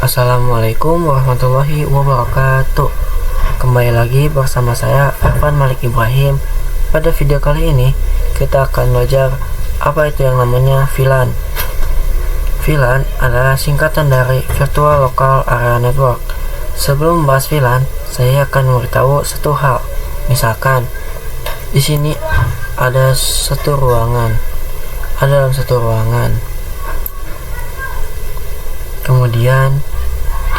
Assalamualaikum warahmatullahi wabarakatuh. Kembali lagi bersama saya Irfan Malik Ibrahim. Pada video kali ini kita akan belajar apa itu yang namanya VLAN. VLAN adalah singkatan dari Virtual Local Area Network. Sebelum membahas VLAN, saya akan memberitahu satu hal. Misalkan di sini ada dalam satu ruangan. Kemudian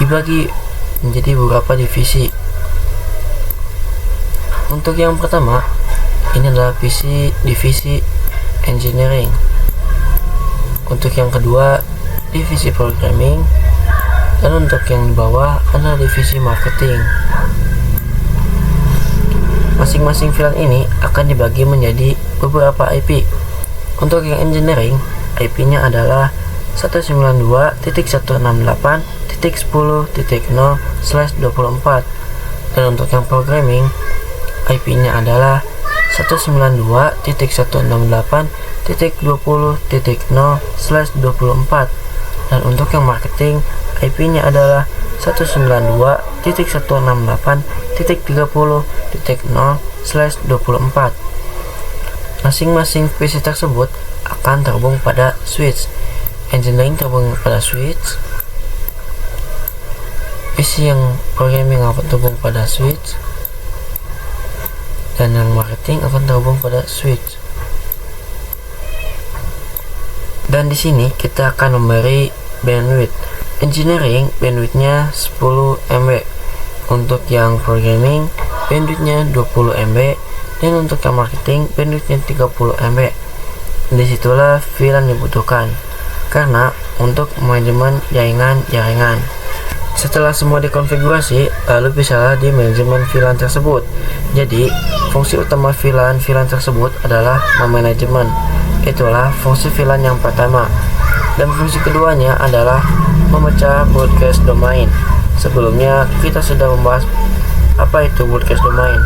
dibagi menjadi beberapa divisi. Untuk yang pertama, ini adalah divisi engineering. Untuk yang kedua, divisi programming. Dan untuk yang di bawah adalah divisi marketing. Masing-masing VLAN ini akan dibagi menjadi beberapa IP. Untuk yang engineering, IP-nya adalah 192.168.10.0/24. Dan untuk yang programming, IP-nya adalah 192.168.20.0/24. Dan untuk yang marketing, IP-nya adalah 192.168.30.0/24. Masing-masing PC tersebut akan terhubung pada switch. Engineering terhubung pada switch, PC yang programming akan terhubung pada switch, dan yang marketing akan terhubung pada switch. Dan di sini kita akan memberi bandwidth. Engineering bandwidthnya 10 MB, untuk yang programming bandwidthnya 20 MB, dan untuk yang marketing bandwidthnya 30 MB. Disitulah VLAN dibutuhkan, karena untuk manajemen jaringan. Setelah semua dikonfigurasi, lalu bisalah di manajemen VLAN tersebut. Jadi, fungsi utama VLAN tersebut adalah memanajemen. Itulah fungsi VLAN yang pertama. Dan fungsi keduanya adalah memecah broadcast domain. Sebelumnya, kita sudah membahas apa itu broadcast domain.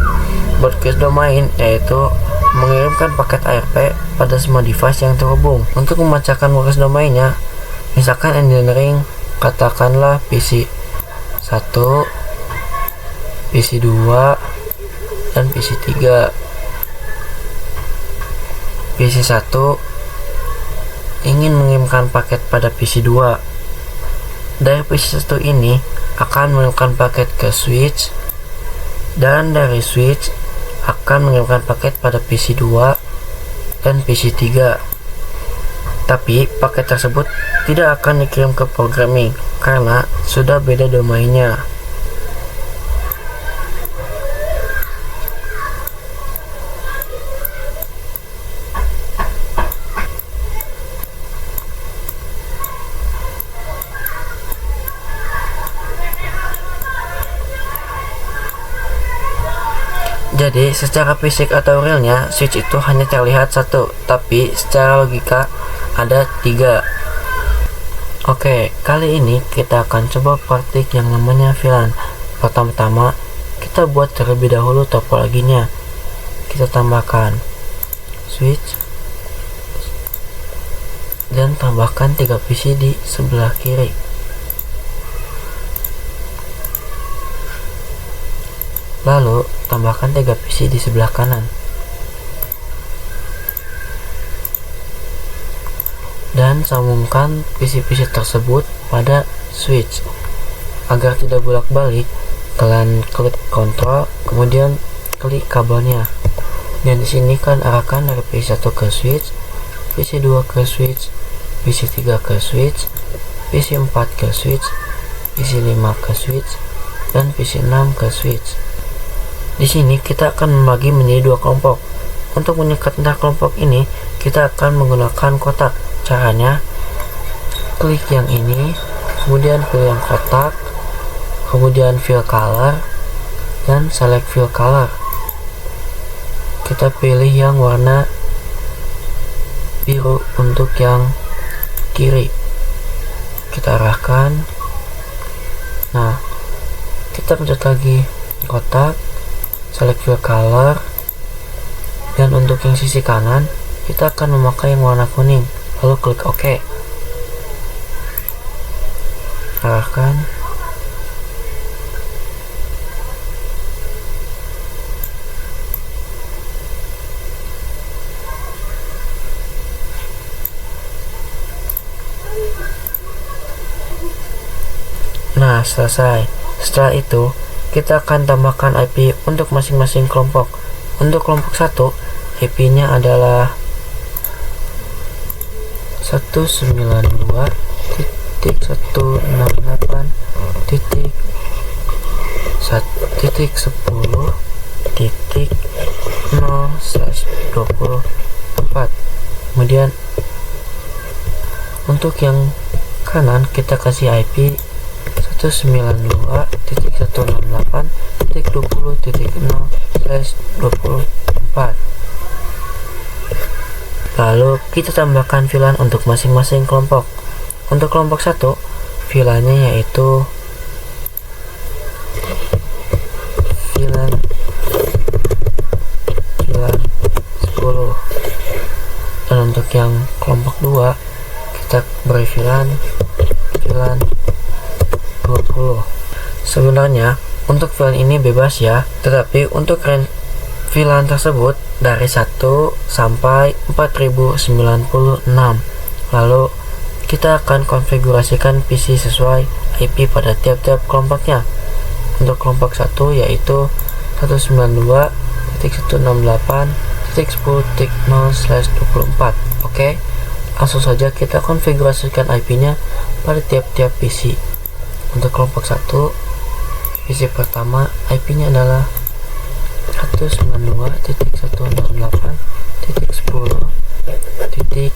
Broadcast domain yaitu mengirimkan paket ARP pada semua device yang terhubung. Untuk memecahkan broadcast domainnya, misalkan engineering, katakanlah PC 1, PC 2, dan PC 3. PC 1 ingin mengirimkan paket pada PC 2. Dari PC 1 ini akan mengirimkan paket ke switch, dan dari switch akan mengirimkan paket pada PC 2 dan PC 3. Tapi paket tersebut tidak akan dikirim ke programming karena sudah beda domainnya. Jadi secara fisik atau realnya switch itu hanya terlihat satu, tapi secara logika ada 3. Oke, kali ini kita akan coba praktik yang namanya VLAN. Pertama-tama kita buat terlebih dahulu topologinya. Kita tambahkan switch dan tambahkan 3 PC di sebelah kiri. Lalu tambahkan 3 PC di sebelah kanan. Dan sambungkan PC-PC tersebut pada switch. Agar tidak bolak-balik, kalian klik kontrol, kemudian klik kabelnya. Dan di sini kan arahkan dari PC 1 ke switch, PC 2 ke switch, PC 3 ke switch, PC 4 ke switch, PC 5 ke switch, dan PC 6 ke switch. Di sini kita akan membagi menjadi 2 kelompok. Untuk menyekat antar kelompok ini, kita akan menggunakan kotak. Caranya, klik yang ini, kemudian pilih yang kotak, kemudian fill color, dan select fill color. Kita pilih yang warna biru untuk yang kiri. Kita arahkan. Nah, kita pencet lagi kotak, select fill color, dan untuk yang sisi kanan kita akan memakai yang warna kuning, lalu klik OK. arahkan. Nah, selesai. Setelah itu, kita akan tambahkan IP untuk masing-masing kelompok. Untuk kelompok 1, IP-nya adalah 192.168.10.0/24. Kemudian untuk yang kanan kita kasih IP 192.168.20.0/24. Lalu kita tambahkan VLAN untuk masing-masing kelompok. Untuk kelompok 1, VLAN-nya yaitu VLAN 10. Dan untuk yang kelompok 2, kita beri VLAN 20. Sebenarnya untuk VLAN ini bebas ya, tetapi untuk range VLAN tersebut dari 1 sampai 4096. Lalu kita akan konfigurasikan PC sesuai IP pada tiap-tiap kelompoknya. Untuk kelompok 1 yaitu 192.168.10.0/24. Oke, langsung saja kita konfigurasikan IP-nya pada tiap-tiap PC. Untuk kelompok 1, PC pertama IP-nya adalah 192.168.10.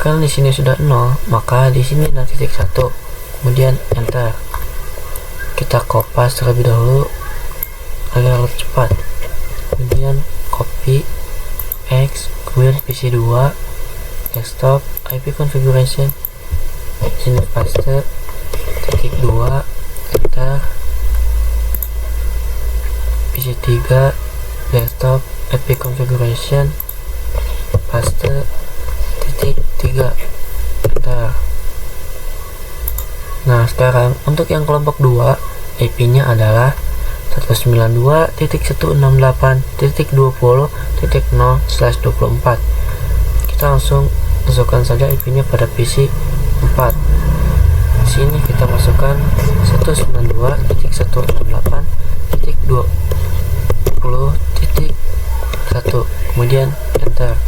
Karena di sini sudah 0, maka di sini ada titik 1. Kemudian enter. Kita kopas terlebih dahulu agar lebih cepat. Kemudian copy X, kemudian PC 2, desktop, IP configuration. Sini paste titik 2, enter. PC 3, desktop, IP configuration, paste titik 3, enter. Nah, sekarang untuk yang kelompok 2, IP-nya adalah 192.168.20.0/24. Kita langsung masukkan saja IP-nya pada PC 4. Di sini kita masukkan 192.168.20.1, kemudian enter.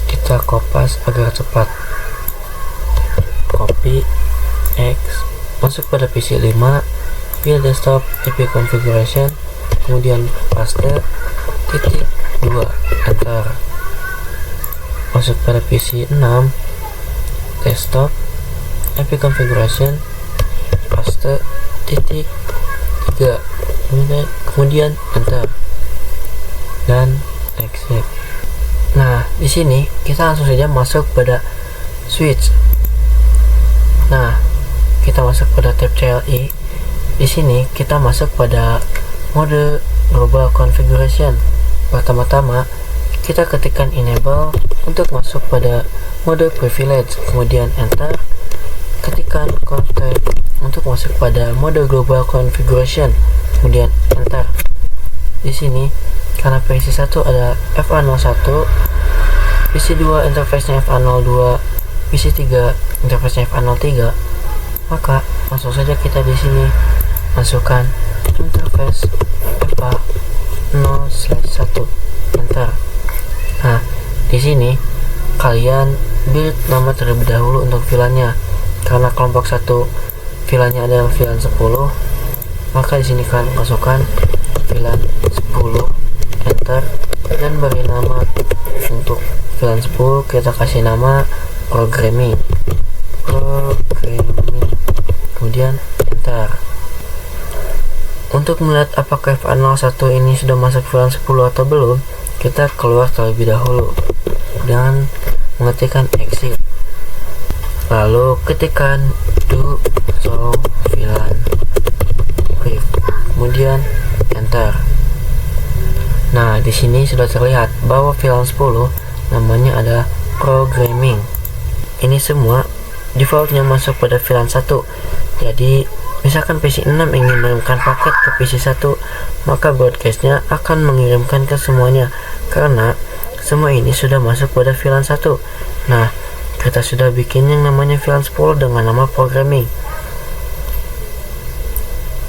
Kita kopas agar cepat. Copy X, masuk pada PC 5, pilih desktop, IP configuration, kemudian paste titik 2, enter. Masuk pada PC 6, desktop, IP configuration, paste titik 3, kemudian enter dan exit. Nah, di sini kita langsung saja masuk pada switch. Nah, kita masuk pada tab CLI. Di sini kita masuk pada mode global configuration. Pertama-tama kita ketikkan enable untuk masuk pada mode privilege, kemudian enter. Ketikkan config untuk masuk pada mode global configuration, kemudian enter. Di sini karena PC 1 ada FA01, PC 2 interface-nya FA02, PC 3 interface-nya FA03, maka langsung saja kita di sini masukkan interface FA0/1, enter. Nah, di sini kalian build nama terlebih dahulu untuk VLAN-nya. Karena kelompok 1 VLAN-nya adalah VLAN 10, maka di sini kalian masukkan VLAN 10, enter, dan beri nama. Untuk VLAN 10 kita kasih nama programming, kemudian enter. Untuk melihat apakah FA01 ini sudah masuk VLAN 10 atau belum, kita keluar terlebih dahulu dan mengetikkan exit, lalu ketikkan do show VLAN brief, kemudian enter. Nah, di sini sudah terlihat bahwa VLAN 10 namanya adalah programming. Ini semua defaultnya masuk pada VLAN 1. Jadi misalkan PC 6 ingin mengirimkan paket ke PC 1, maka broadcastnya akan mengirimkan ke semuanya karena semua ini sudah masuk pada VLAN 1. Nah, kita sudah bikin yang namanya VLAN 10 dengan nama programming.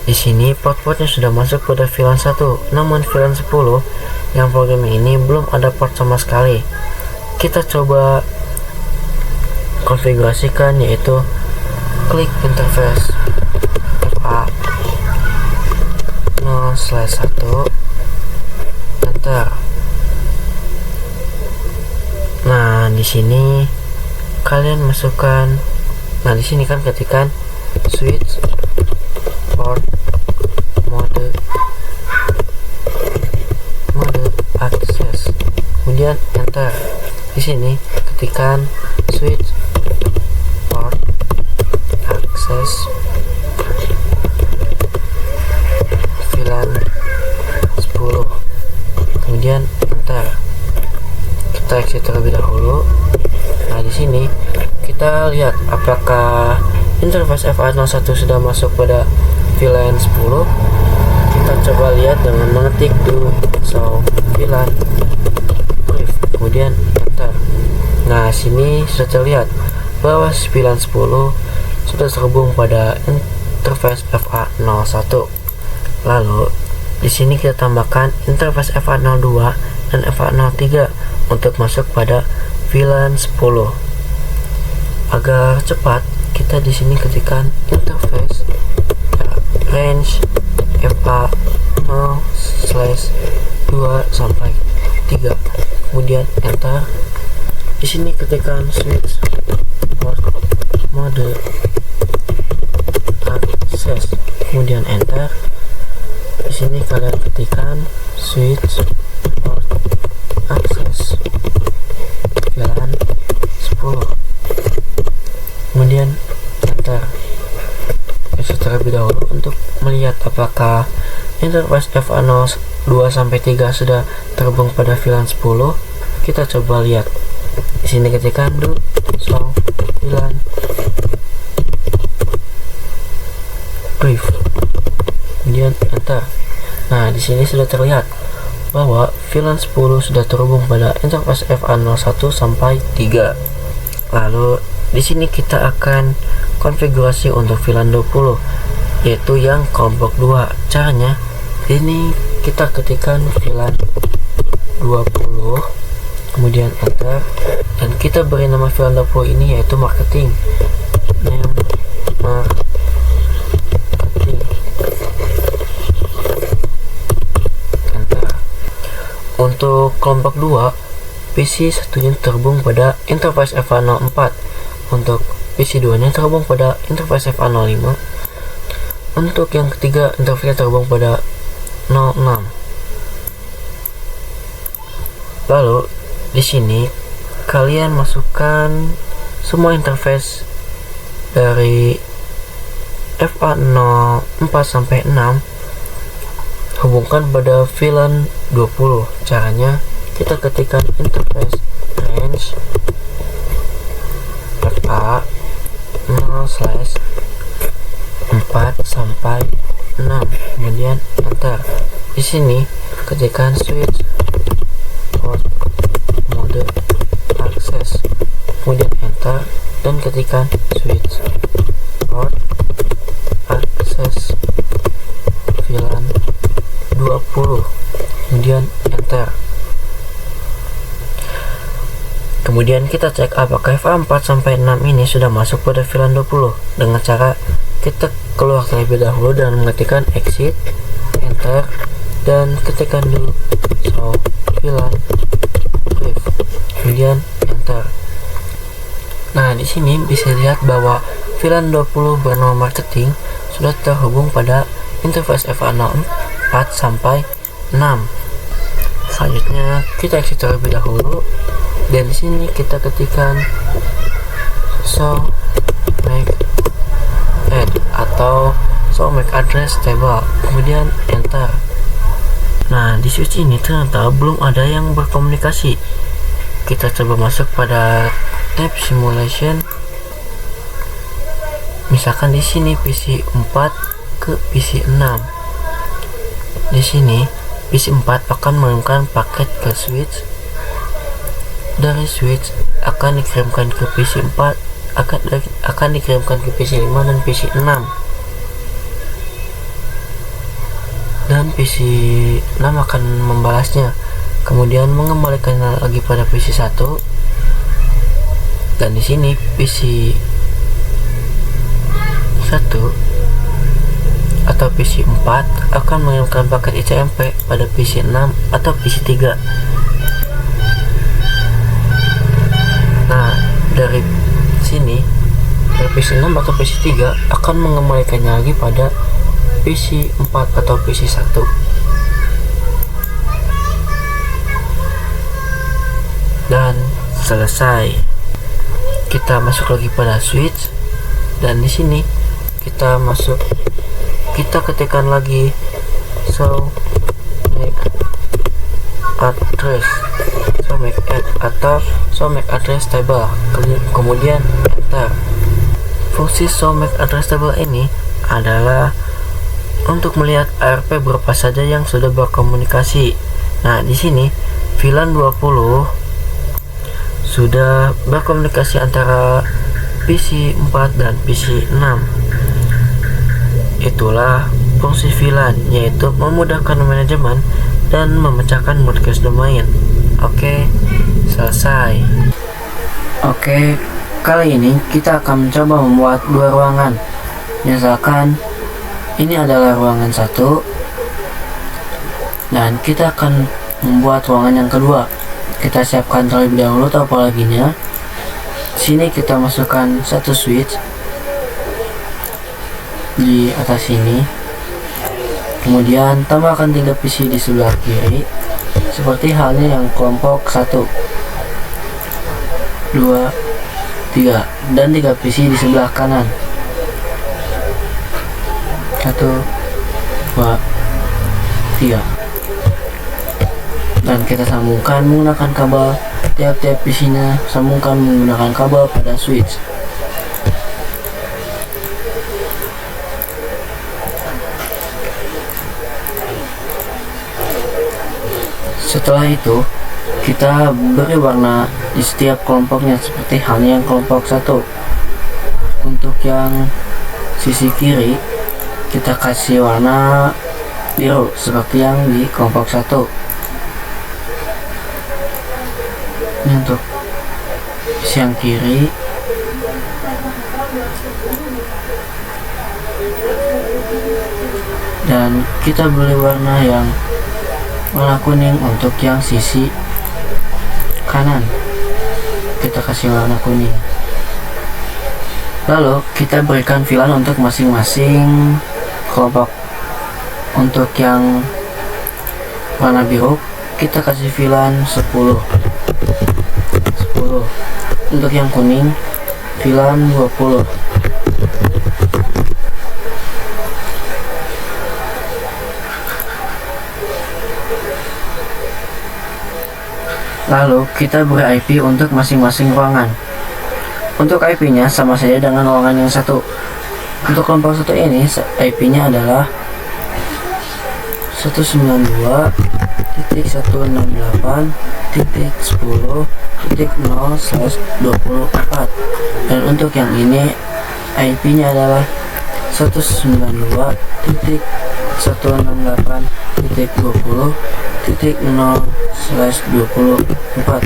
Di sini port-portnya sudah masuk pada VLAN 1, namun VLAN 10 yang programming ini belum ada port sama sekali. Kita coba konfigurasikan, yaitu klik interface FA 0/1, enter. Nah, di sini kalian masukkan, di sini kan ketikkan switch port mode access, kemudian enter. Di sini ketikkan switch port access VLAN 10, kemudian enter. Kita exit terlebih dahulu. Nah, di sini kita lihat apakah interface FA01 sudah masuk pada VLAN 10. Kita coba lihat dengan mengetik do show VLAN brief, kemudian enter. Nah, sini sudah terlihat bahwa VLAN 10 sudah terhubung pada interface FA01. Lalu di sini kita tambahkan interface FA02 dan FA03 untuk masuk pada VLAN 10. Agar cepat, kita di sini ketikkan interface range FA0/2-3, kemudian enter. Di sini ketikkan switch port mode access, kemudian enter. Di sini kalian ketikkan switch port access VLAN 10, kemudian enter. Terlebih dahulu untuk melihat apakah interface FA02-3 sudah terhubung pada VLAN 10. Kita coba lihat. Di sini ketikkan do show VLAN brief, kemudian enter. Nah, di sini sudah terlihat bahwa VLAN 10 sudah terhubung pada interface FA01-3. Lalu di sini kita akan konfigurasi untuk VLAN 20, yaitu yang kelompok 2. Caranya ini kita ketikkan VLAN 20, kemudian enter, dan kita beri nama VLAN 20 ini yaitu marketing, name marketing, enter. Untuk kelompok 2, PC satunya terhubung pada interface FA04, untuk PC 2 nya terhubung pada interface FA05. Untuk yang ketiga, interface terhubung pada 06. Lalu di sini kalian masukkan semua interface dari FA04-6, hubungkan pada VLAN 20. Caranya kita ketikkan interface range FA 0/4-6, kemudian enter. Di sini ketikkan switch port mode access, kemudian enter, dan ketikkan switch port access VLAN 20, kemudian enter. Kemudian kita cek apakah FA4-6 ini sudah masuk pada VLAN 20 dengan cara kita keluar terlebih dahulu dan mengetikkan exit, enter, dan ketikkan dulu show VLAN brief, kemudian enter. Nah, di sini bisa lihat bahwa VLAN 20 bernama marketing sudah terhubung pada interface FA04-6. Selanjutnya kita exit terlebih dahulu, dan di sini kita ketikkan show make add atau show make address table, kemudian enter. Nah, di switch ini ternyata belum ada yang berkomunikasi. Kita coba masuk pada tab simulation, Misalkan di sini PC 4 ke PC 6. Di sini PC 4 akan mengirimkan paket ke switch. Dari switch akan dikirimkan ke PC 4, akan dikirimkan ke PC 5 dan PC 6. Dan PC 6 akan membalasnya, kemudian mengembalikannya lagi pada PC 1. Dan di sini PC 1 atau PC 4 akan mengirimkan paket ICMP pada PC 6 atau PC 3. Nah, dari sini dari PC 6 atau PC 3 akan mengembalikannya lagi pada PC 4 atau PC 1. Dan selesai. Kita masuk lagi pada switch, dan di sini kita ketikkan lagi show make address table, kemudian enter. Fungsi show make address table ini adalah untuk melihat ARP berapa saja yang sudah berkomunikasi. Nah, di sini VLAN 20 sudah berkomunikasi antara PC 4 dan PC 6. Itulah fungsi VLAN, yaitu memudahkan manajemen dan memecahkan broadcast domain. Oke, selesai. Oke, kali ini kita akan mencoba membuat dua ruangan. Misalkan ini adalah ruangan 1, dan kita akan membuat ruangan yang kedua. Kita siapkan terlebih dahulu topologinya. Sini kita masukkan satu switch di atas sini, kemudian tambahkan 3 PC di sebelah kiri seperti halnya yang kelompok 1, 2, 3, dan 3 PC di sebelah kanan, 1, 2, 3, dan kita sambungkan menggunakan kabel. Tiap-tiap PC nya sambungkan menggunakan kabel pada switch. Setelah itu, kita beri warna di setiap kelompoknya seperti halnya yang kelompok 1. Untuk yang sisi kiri, kita kasih warna biru seperti yang di kelompok 1. Ini untuk sisi yang kiri. Dan kita beri warna kuning untuk yang sisi kanan. Kita kasih warna kuning. Lalu kita berikan VLAN untuk masing-masing kelompok. Untuk yang warna biru kita kasih VLAN 10. Untuk yang kuning VLAN 20. Lalu kita beri IP untuk masing-masing ruangan. Untuk IP-nya sama saja dengan ruangan yang satu. Untuk kelompok 1 ini IP-nya adalah 192.168.10.0/24, dan untuk yang ini IP-nya adalah 192.168.20.0/24.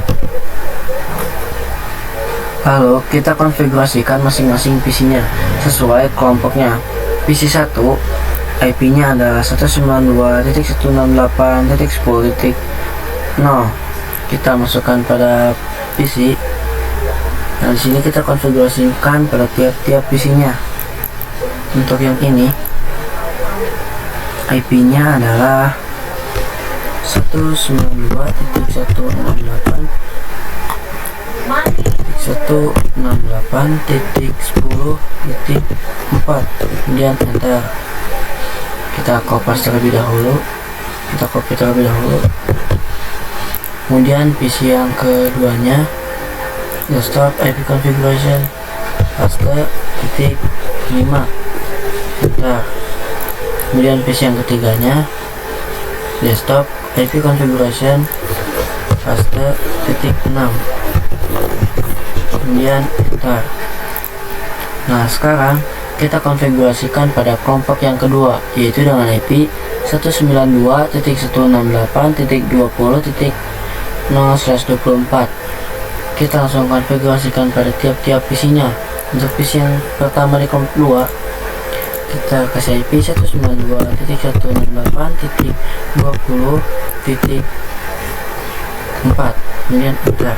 Lalu kita konfigurasikan masing-masing PC-nya sesuai kelompoknya. PC 1 IP-nya adalah 192.168.10.0. Kita masukkan pada PC. Nah, di sini kita konfigurasikan pada tiap-tiap PC-nya. Untuk yang ini IP-nya adalah 192.168.10.4, kemudian enter. Kita copy terlebih dahulu. Kemudian PC yang keduanya, kita start IP configuration, paste, titik, 5, enter. Kemudian PC yang ketiganya desktop IP configuration paste titik 6, kemudian enter. Nah, sekarang kita konfigurasikan pada kelompok yang kedua, yaitu dengan IP 192.168.20.0/24. Kita langsung konfigurasikan pada tiap-tiap PC-nya. Untuk PC yang pertama di kelompok 2, kita kasih IP 192.168.20.4, kemudian enter.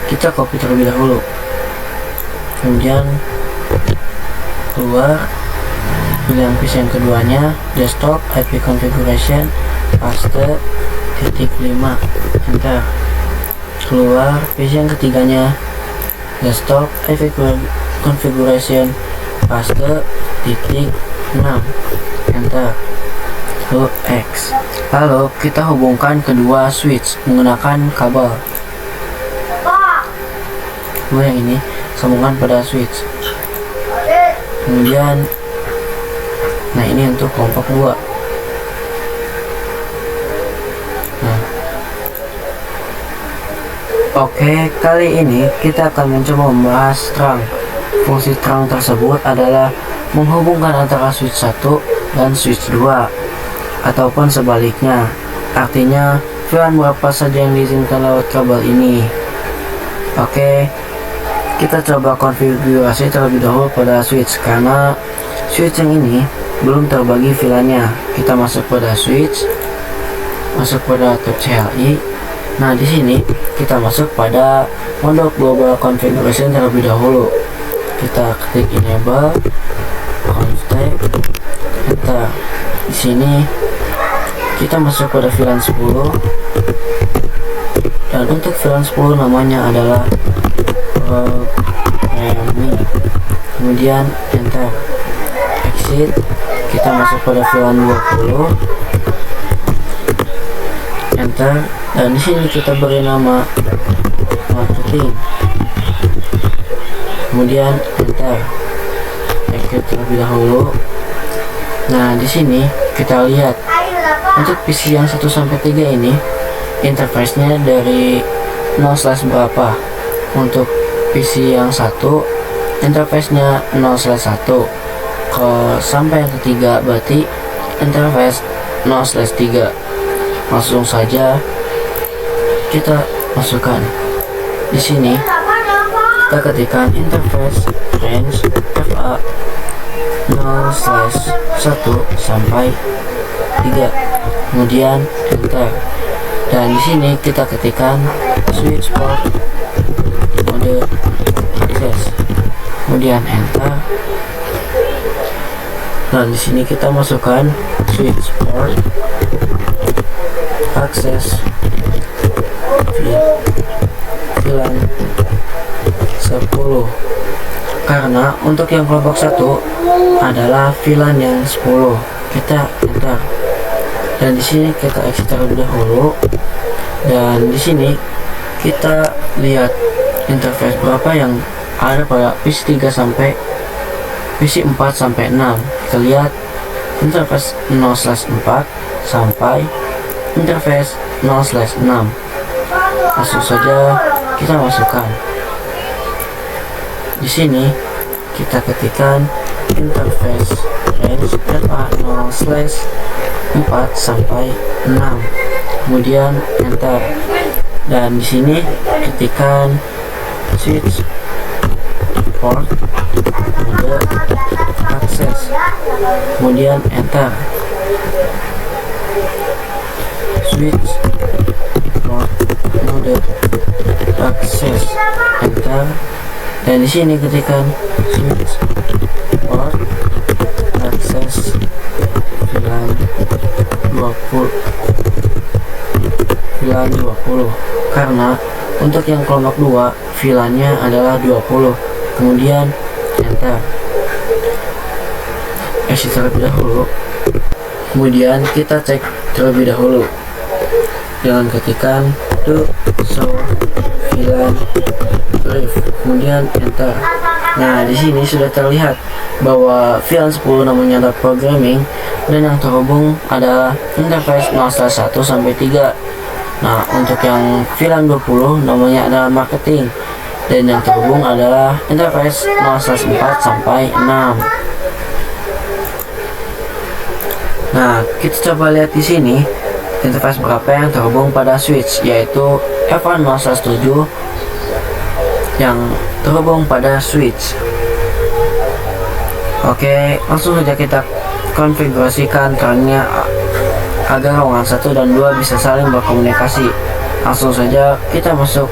Kita copy terlebih dahulu, kemudian keluar, pilih yang PC yang keduanya, desktop IP configuration paste titik 5, enter. Keluar, PC yang ketiganya, desktop IP configuration paste titik 6, enter. Lalu X. Lalu kita hubungkan kedua switch menggunakan kabel. Yang ini sambungkan pada switch. Kemudian, nah ini untuk kelompok 2. Nah, oke, kali ini kita akan mencoba membahas terang. Fungsi terang tersebut adalah menghubungkan antara switch 1 dan switch 2, ataupun sebaliknya. Artinya, VLAN berapa saja yang diizinkan lewat kabel ini. Oke, kita coba konfigurasi terlebih dahulu pada switch, karena switch yang ini belum terbagi VLAN-nya. Kita masuk pada switch, masuk pada tab CLI. Nah, di sini kita masuk pada mode global configuration terlebih dahulu. Kita ketik enable config, enter. Di sini kita masuk pada VLAN 10, dan untuk VLAN 10 namanya adalah programming, kemudian enter. Exit, kita masuk pada VLAN 20, enter. Dan di sini kita beri nama marketing, kemudian enter. Exit terlebih dahulu. Nah, di sini kita lihat untuk PC yang 1 sampai 3 ini interface-nya dari 0/berapa. Untuk PC yang 1 interface-nya 0/1. Sampai yang ketiga berarti interface 0/3. Langsung saja kita masukkan. Di sini kita ketikkan interface range FA 0/1 sampai 3, kemudian enter. Dan di sini kita ketikkan switch port mode access, kemudian enter. Dan di sini kita masukkan switch port access VLAN 10, karena untuk yang kelompok 1 adalah VLAN yang 10. Kita enter. Dan di sini kita exit terlebih dahulu. Dan di sini kita lihat interface berapa yang ada pada PC 3 sampai PC 4 sampai 6. Kita lihat interface 0/4 sampai interface 0/6. Langsung saja kita masukkan. Di sini kita ketikkan interface range FA 0/4 sampai 6, kemudian enter. Dan di sini ketikkan switch port mode access, kemudian enter. Switch port mode access, enter. Dan di sini ketikkan switch port access VLAN 20, karena untuk yang kelompok 2 VLAN-nya adalah 20, kemudian enter. Exit terlebih dahulu, kemudian kita cek terlebih dahulu dengan ketikan do show VLAN brief, kemudian enter. Nah, di sini sudah terlihat bahwa VLAN 10 namanya adalah programming dan yang terhubung adalah interface 0/1 sampai 3. Nah, untuk yang VLAN 20 namanya adalah marketing dan yang terhubung adalah interface 0/4 sampai 6. Nah, kita coba lihat di sini interface berapa yang terhubung pada switch, yaitu F1 0/7 yang terhubung pada switch. Oke, langsung saja kita konfigurasikan karena agar ruangan 1 dan 2 bisa saling berkomunikasi. Langsung saja kita masuk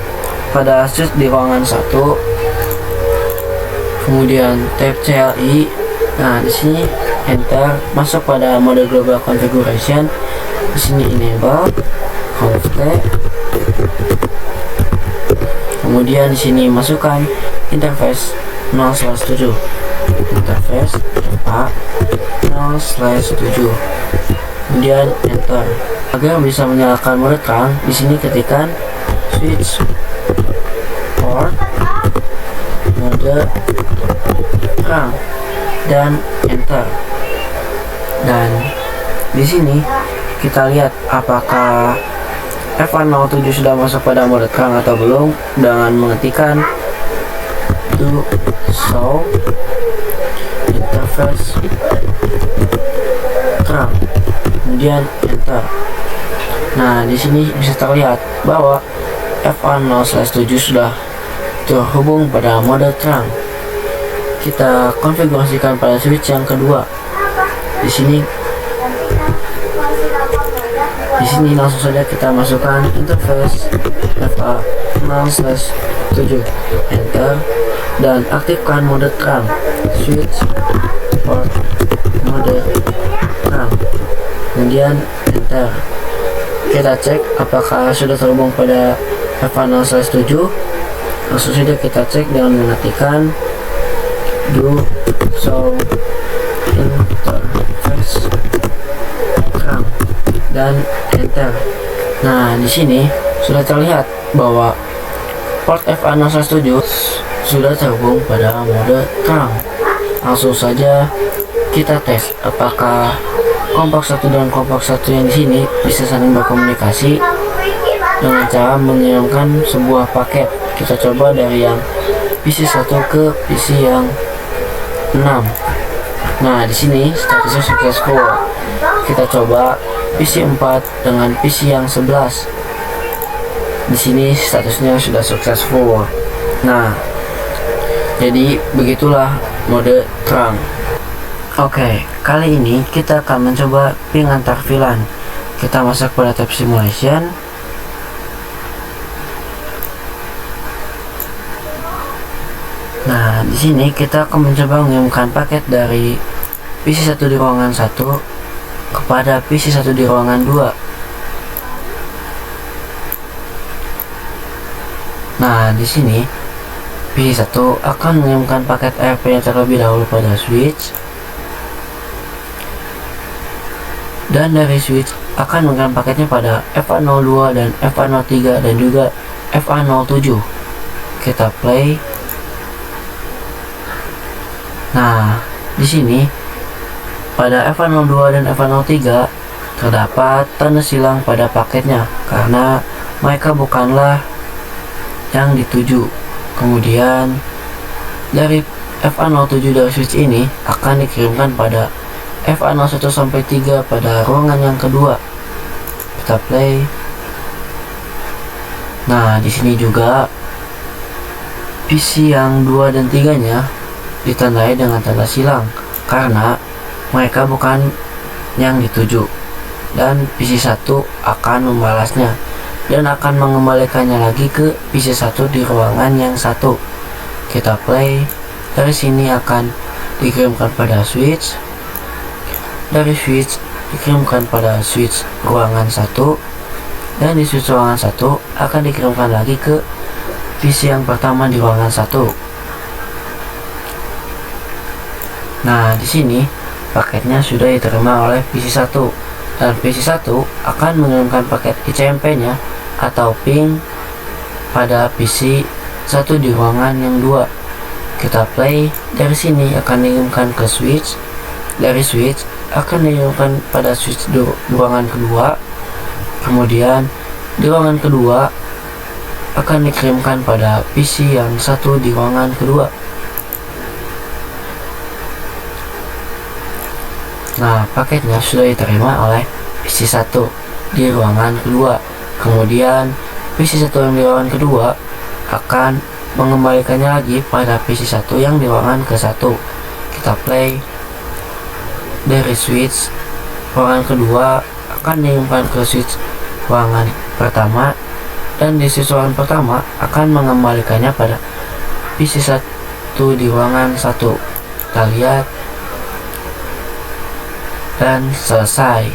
pada switch di ruangan 1, kemudian tab CLI. Nah, di sini enter, masuk pada mode global configuration. Di sini enable conft, kemudian di sini masukkan interface 0/7, interface A 0/7, kemudian enter. Agar bisa menyalakan mode terang, di sini ketikkan switch port mode terang dan enter. Dan di sini kita lihat apakah F107 sudah masuk pada mode terang atau belum dengan mengetikkan do show interface terang, kemudian enter. Nah, di sini bisa terlihat bahwa F1 0/7 sudah terhubung pada mode terang. Kita konfigurasikan pada switch yang kedua. Di sini langsung saja kita masukkan interface FA 0/7, enter, dan aktifkan mode terang, switch port mode terang, kemudian enter. Kita cek apakah sudah terhubung pada FA 0/7. Langsung saja kita cek dengan mengetikkan do show interface terang dan enter. Nah, di sini sudah terlihat bahwa port FA 0/7 sudah terhubung pada mode terang. Langsung saja kita tes apakah kompak 1 dan kompak 1 yang di sini bisa saling berkomunikasi dengan cara mengirimkan sebuah paket. Kita coba dari yang PC 1 ke PC yang 6. Nah, di sini statusnya successful. Kita coba PC 4 dengan PC yang 11. Di sini statusnya sudah successful. Nah, jadi begitulah mode terang. Oke, kali ini kita akan mencoba ping antar VLAN. Kita masuk pada tab simulation. Nah, di sini kita akan mencoba mengirimkan paket dari PC 1 di ruangan 1 kepada PC 1 di ruangan 2. Nah, di sini PC 1 akan mengirimkan paket ARP-nya terlebih dahulu pada switch, dan dari switch akan mengirim paketnya pada FA02 dan FA03 dan juga FA07. Kita play. Nah, di sini pada FA02 dan FA03 terdapat tanda silang pada paketnya karena mereka bukanlah yang dituju. Kemudian dari FA07 dari switch ini akan dikirimkan pada FA01 sampai 3 pada ruangan yang kedua. Kita play. Nah, di sini juga PC yang 2 dan 3-nya ditandai dengan tanda silang karena mereka bukan yang dituju, dan PC 1 akan membalasnya dan akan mengembalikannya lagi ke PC 1 di ruangan yang satu. Kita play. Dari sini akan dikirimkan pada switch, dari switch dikirimkan pada switch ruangan 1, dan di switch ruangan 1 akan dikirimkan lagi ke PC yang pertama di ruangan 1. Nah, di sini paketnya sudah diterima oleh PC 1 dan PC 1 akan mengirimkan paket ICMP-nya atau ping pada PC 1 di ruangan yang 2. Kita play, dari sini akan dikirimkan ke switch, dari switch akan dikirimkan pada switch di ruangan kedua, kemudian di ruangan kedua akan dikirimkan pada PC yang 1 di ruangan kedua. Nah, paketnya sudah diterima oleh PC 1 di ruangan kedua. Kemudian PC 1 yang di ruangan kedua akan mengembalikannya lagi pada PC 1 yang di ruangan ke-1. Kita play, dari switch ruangan kedua akan dikirimkan ke switch ruangan pertama, dan di switch ruangan pertama akan mengembalikannya pada PC 1 di ruangan 1. Kita lihat dan selesai.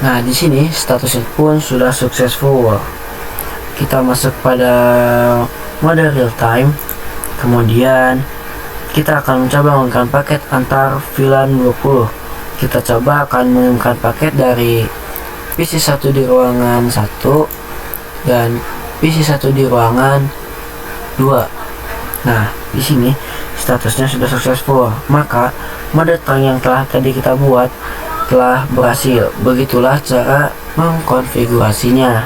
Nah, di sini statusnya pun sudah successful. Kita masuk pada mode real time. Kemudian kita akan mencoba mengirimkan paket antar VLAN 20. Kita coba akan mengirimkan paket dari PC 1 di ruangan 1 dan PC 1 di ruangan 2. Nah, di sini statusnya sudah successful, maka mode terang yang telah tadi kita buat telah berhasil. Begitulah cara mengkonfigurasinya.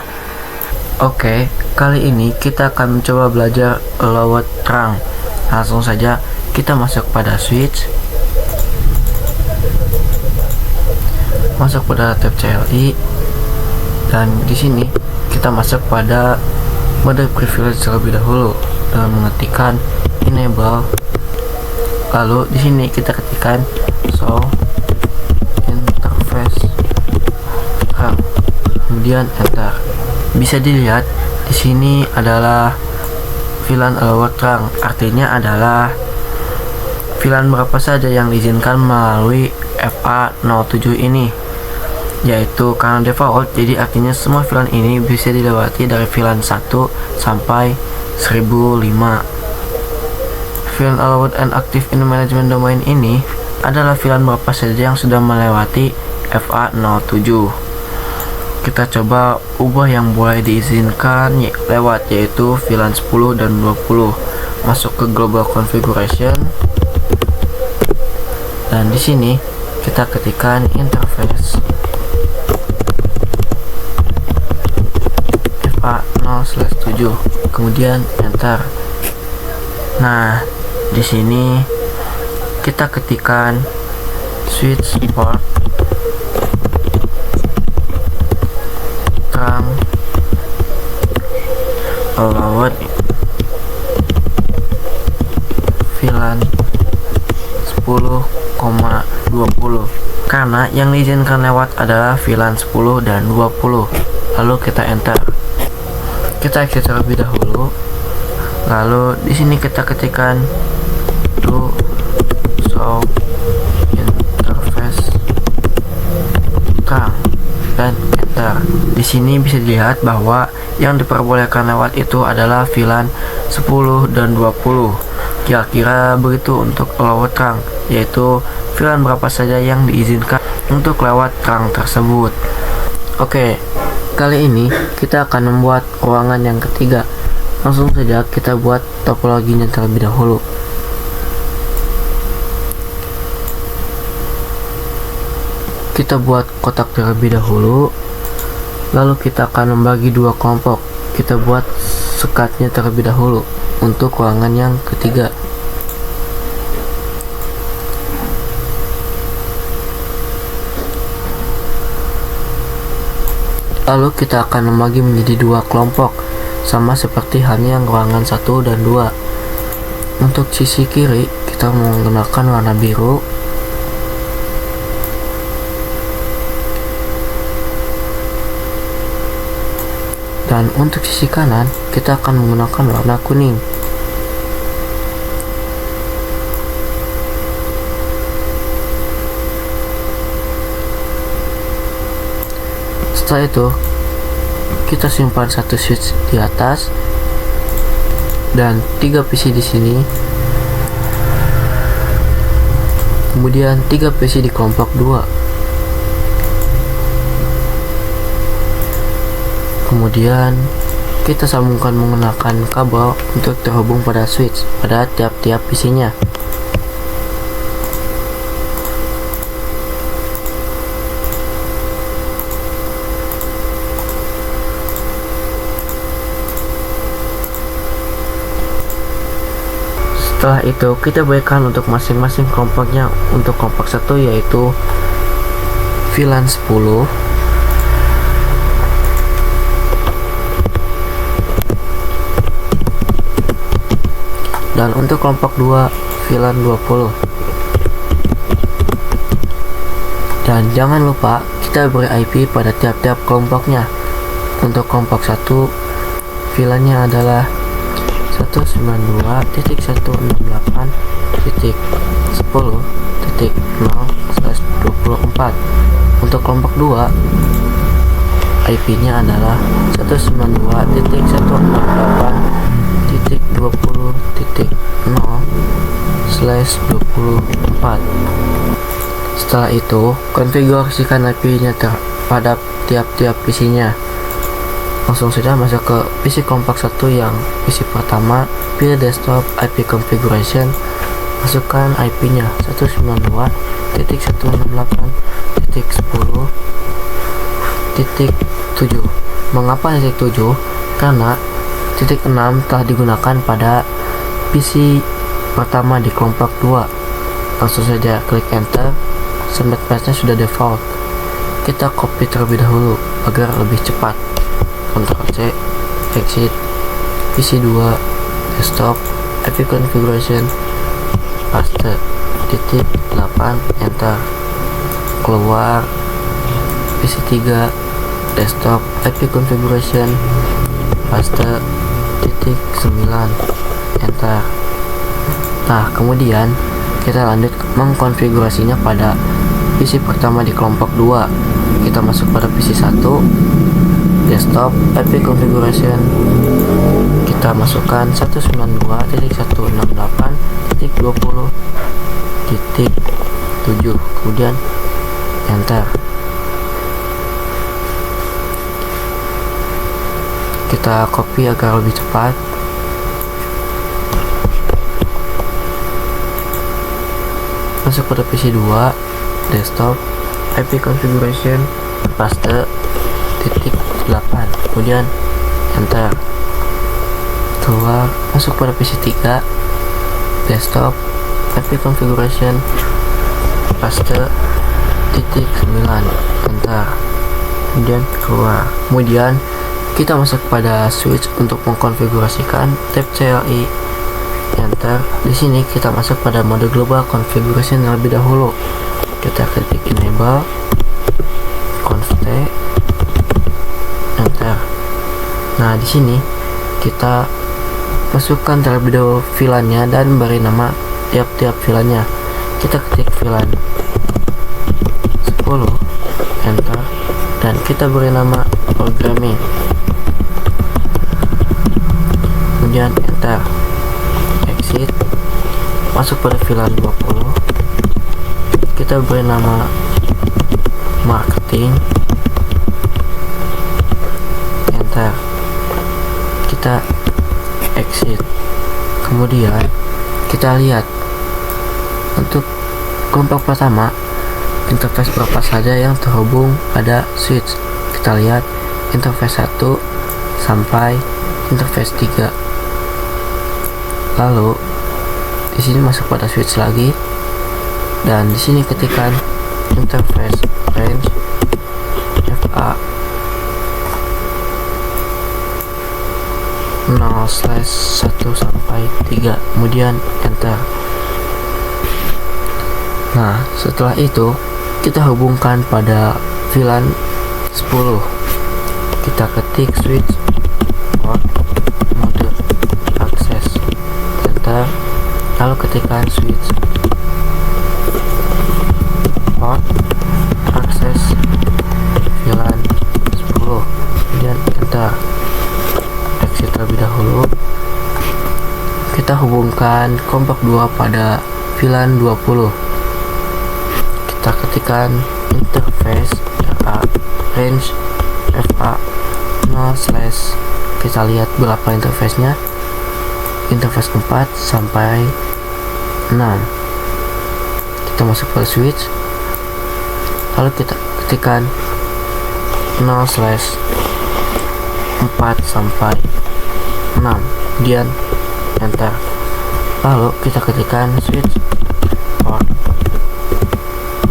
Oke, kali ini kita akan mencoba belajar allowed terang. Langsung saja kita masuk pada switch, masuk pada tab CLI, dan di sini kita masuk pada mode privilege terlebih dahulu dengan mengetikkan enable. Lalu di sini kita ketikkan show interface terang, kemudian enter. Bisa dilihat di sini adalah VLAN allowed terang, artinya adalah VLAN berapa saja yang diizinkan melalui FA07 ini, yaitu karena default, jadi artinya semua VLAN ini bisa dilewati dari VLAN 1 sampai 1005. VLAN allowed and active in management domain ini adalah VLAN berapa saja yang sudah melewati FA07. Kita coba ubah yang boleh diizinkan lewat, yaitu VLAN 10 dan 20. Masuk ke global configuration, dan di sini kita ketikkan interface FA0/7, kemudian enter. Nah, di sini kita ketikkan switch port terang allowed VLAN 10,20, karena yang diizinkan lewat adalah VLAN 10 dan 20. Lalu kita enter. Kita exit terlebih dahulu. Lalu di sini kita ketikkan to show interface terang dan enter. Di sini bisa dilihat bahwa yang diperbolehkan lewat itu adalah VLAN 10 dan 20. Kira-kira begitu untuk allowed terang, yaitu VLAN berapa saja yang diizinkan untuk lewat terang tersebut. Oke, kali ini kita akan membuat ruangan yang ketiga. Langsung saja kita buat topologinya terlebih dahulu. Kita buat kotak terlebih dahulu, lalu kita akan membagi dua kelompok. Kita buat sekatnya terlebih dahulu untuk ruangan yang ketiga. Lalu kita akan membagi menjadi dua kelompok, sama seperti halnya yang ruangan 1 dan 2. Untuk sisi kiri kita menggunakan warna biru, dan untuk sisi kanan kita akan menggunakan warna kuning. Setelah itu kita simpan satu switch di atas dan 3 PC di sini, kemudian 3 PC di kelompok 2, Kemudian kita sambungkan menggunakan kabel untuk terhubung pada switch pada tiap-tiap PC-nya. Setelah itu kita berikan untuk masing-masing kelompoknya. Untuk kelompok 1 yaitu VLAN 10, dan untuk kelompok 2 VLAN 20. Dan jangan lupa kita beri IP pada tiap-tiap kelompoknya. Untuk kelompok 1 VLAN-nya adalah 192.168.10.0/24. Untuk kelompok 2 IP-nya adalah 192.168.20.0/24. Setelah itu, konfigurasikan IP-nya terhadap tiap-tiap PC-nya. Langsung saja masuk ke PC kelompok 1 yang PC pertama, pilih desktop IP configuration, masukkan IP-nya 192.168.10.7. Mengapa titik 7? Karena titik 6 telah digunakan pada PC pertama di kelompok 2. Langsung saja klik enter, subnet mask-nya sudah default. Kita copy terlebih dahulu agar lebih cepat. Ctrl C, exit, PC 2, desktop, IP configuration, paste, titik 8, enter, keluar, PC 3, desktop, IP configuration, paste, titik 9, enter. Nah, kemudian kita lanjut mengkonfigurasinya pada PC pertama di kelompok 2. Kita masuk pada PC 1, desktop, IP configuration, kita masukkan 192.168.20.7, kemudian enter. Kita copy agar lebih cepat. Masuk pada PC 2, desktop, IP configuration, paste, titik 8, kemudian enter. Keluar, masuk pada PC 3, desktop, IP configuration, paste, titik 9, enter, kemudian keluar. Kemudian kita masuk pada switch untuk mengkonfigurasikan tab CLI, enter. Di sini kita masuk pada mode global configuration terlebih dahulu. Kita klik enable, conft, enter. Nah, di sini kita masukkan terlebih dahulu VLAN-nya dan beri nama tiap-tiap VLAN-nya. Kita ketik VLAN 10, enter, dan kita beri nama programming, kemudian enter, exit, masuk pada VLAN 20, kita beri nama marketing, enter, kita exit. Kemudian kita lihat untuk kelompok pertama interface berapa saja yang terhubung pada switch. Kita lihat interface 1 sampai interface 3. Lalu di sini masuk pada switch lagi, dan di sini ketikkan interface range FA 0/1 sampai 3, kemudian enter. Nah, setelah itu kita hubungkan pada VLAN 10. Kita ketik switch port mode access, enter, lalu ketikkan switch port access VLAN 10, kemudian enter. Exit terlebih dahulu. Kita hubungkan kelompok 2 pada VLAN 20. Kita ketikkan interface range FA 0 slash, kita lihat berapa interface-nya, interface 4 sampai 6. Kita masuk ke switch, lalu kita ketikkan 0 slash 4 sampai 6, kemudian enter. Lalu kita ketikkan switch port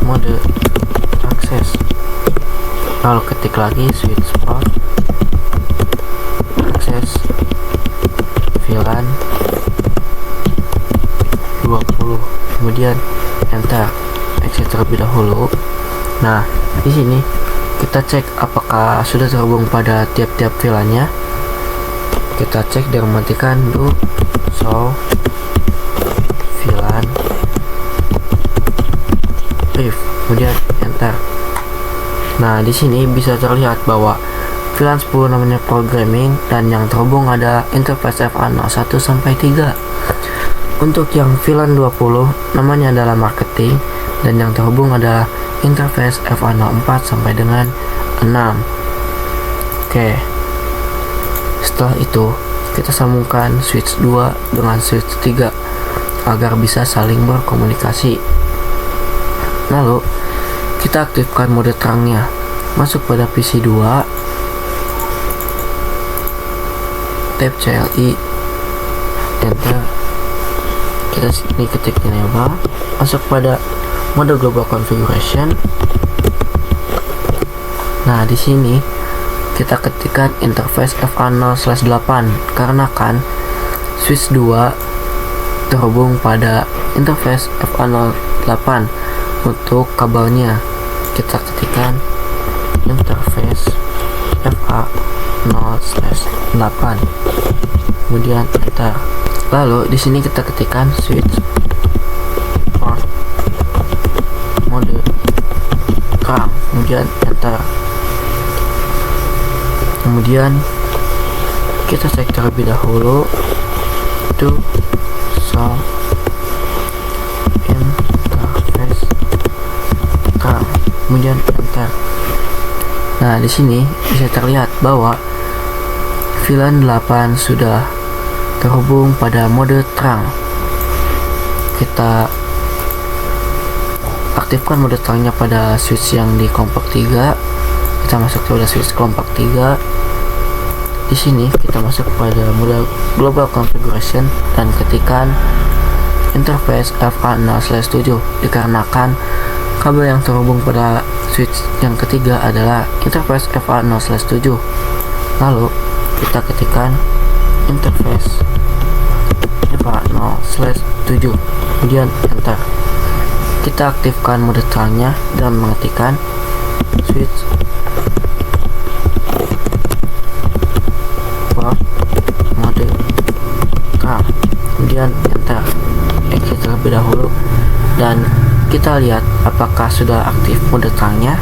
mode access, lalu ketik lagi switch port access VLAN 20, kemudian enter. Exit terlebih dahulu. Nah, di sini kita cek apakah sudah terhubung pada tiap-tiap VLAN-nya. Kita cek dengan mematikan do show VLAN brief, kemudian enter. Nah, di sini bisa terlihat bahwa VLAN 10 namanya programming dan yang terhubung ada interface FA01 sampai 3. Untuk yang VLAN 20 namanya adalah marketing dan yang terhubung adalah interface FA04 sampai dengan 6. Oke. Setelah itu kita sambungkan switch 2 dengan switch 3 agar bisa saling berkomunikasi. Lalu kita aktifkan mode terangnya. Masuk pada PC 2, tab CLI, enter. Kita sini ketik enable, masuk pada mode global configuration. Nah, di sini kita ketikkan interface FA0/8 karena kan switch 2 terhubung pada interface FA08. Untuk kabelnya kita ketikkan interface FA0/8, kemudian enter. Lalu di sini kita ketikkan switch port mode terang, kemudian enter. Kemudian kita cek terlebih dahulu to show interface terang, kemudian enter. Nah, di sini bisa terlihat bahwa VLAN 8 sudah terhubung pada mode terang. Kita aktifkan mode terangnya pada switch yang di kelompok 3. Kita masuk pada switch kelompok 3. Di sini kita masuk pada mode global configuration dan ketikkan interface FA0/7 dikarenakan kabel yang terhubung pada switch yang ketiga adalah interface FA0/7. Lalu kita ketikkan interface FA0/7, kemudian enter. Kita aktifkan mode terangnya dan mengetikkan switch port mode terang, kemudian enter. Exit terlebih dahulu dan kita lihat apakah sudah aktif mode terangnya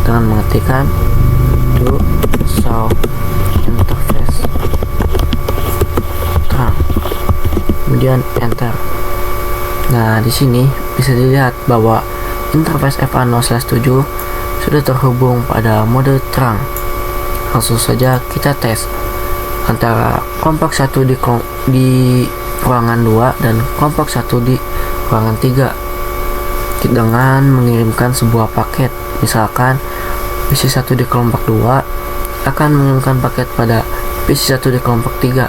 dengan mengetikkan do show interface terang, kemudian enter. Nah, di sini bisa dilihat bahwa interface FA0/7 sudah terhubung pada mode terang. Langsung saja kita tes antara kelompok 1 di ruangan 2 dan kelompok 1 di ruangan 3 dengan mengirimkan sebuah paket. Misalkan PC1 di kelompok 2 akan mengirimkan paket pada PC1 di kelompok 3.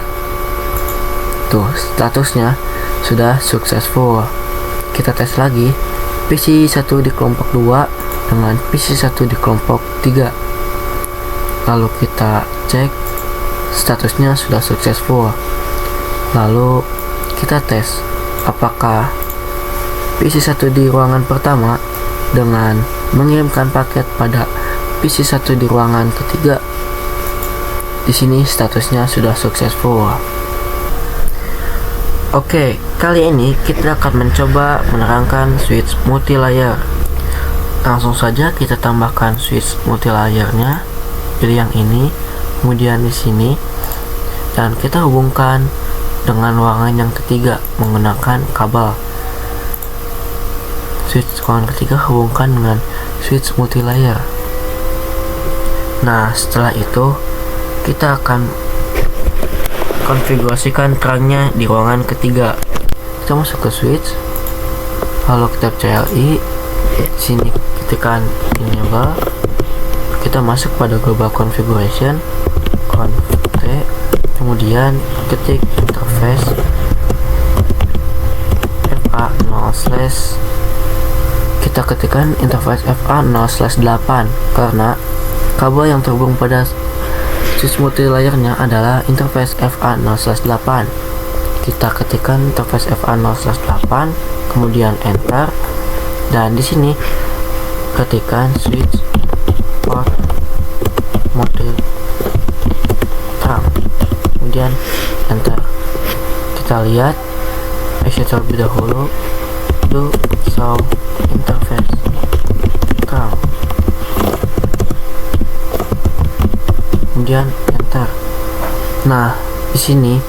Tuh, statusnya sudah successful. Kita tes lagi PC1 di kelompok 2 dengan PC1 di kelompok 3. Lalu kita cek statusnya sudah successful. Lalu kita tes apakah PC1 di ruangan pertama dengan mengirimkan paket pada PC1 di ruangan ketiga. Di sini statusnya sudah successful. Oke, kali ini kita akan mencoba menerangkan switch multilayer. Langsung saja kita tambahkan switch multilayernya. Pilih yang ini, kemudian di sini, dan kita hubungkan dengan ruangan yang ketiga menggunakan kabel. Switch ruangan ketiga hubungkan dengan switch multilayer. Nah, setelah itu kita akan konfigurasikan terangnya di ruangan ketiga. Kita masuk ke switch, lalu kita CLI, sini ketikkan enable, kita masuk pada global configuration, conf t, kemudian ketik interface FA0/ kita ketikkan interface FA0/8 karena kabel yang terhubung pada switch multilayernya adalah interface FA0/8. Kita ketikkan interface FA0/8, kemudian enter, dan di sini ketikkan switch port mode terang, kemudian enter. Kita lihat exit terlebih dahulu, do show interface terang, kemudian enter. Nah, di sini